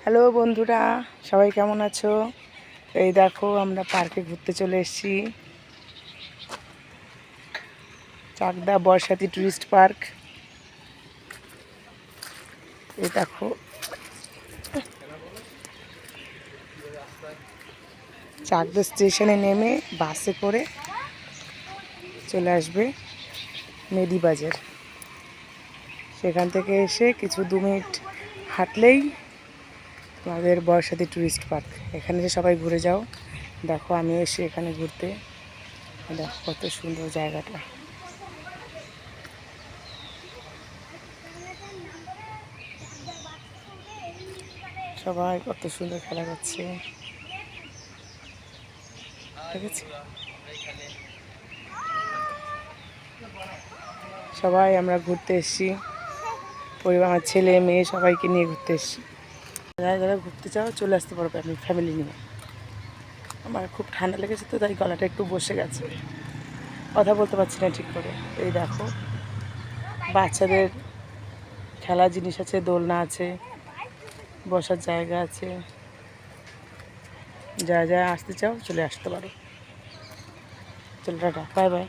Hello বন্ধুরা, সবাই কেমন আছো? এই দেখো আমরা পার্কে ঘুরতে চলে এসেছি। Chakdah Barshati tourist park. এই দেখো চাকদা স্টেশনে নেমে বাসে করে চলে আসবে মেদিবাজার। সেখান থেকে এসে কিছু 2 মিনিট হাঁটলেই আমাদের বর্ষাতি টুরিস্ট পার্ক। এখানে সবাই ঘুরে যাও। দেখো আমি এসে এখানে ঘুরতে, দেখো কত সুন্দর জায়গাটা। সবাই কত সুন্দর খেলা করছে, দেখেছি? সবাই আমরা ঘুরতে এসেছি, পরিবার, আমার ছেলে মেয়ে সবাইকে নিয়ে ঘুরতে এসেছি। যারা যারা ঘুরতে চাও চলে আসতে পারবে, আমি ফ্যামিলি নিয়ে। আমার খুব ঠান্ডা লেগেছে তো, তাই গলাটা একটু বসে গেছে, কথা বলতে পারছি না ঠিক করে। এই দেখো বাচ্চাদের খেলার জিনিস আছে, দোলনা আছে, বসার জায়গা আছে। যারা যারা আসতে চাও চলে আসতে পারো। চলো টাটা, বাই বাই।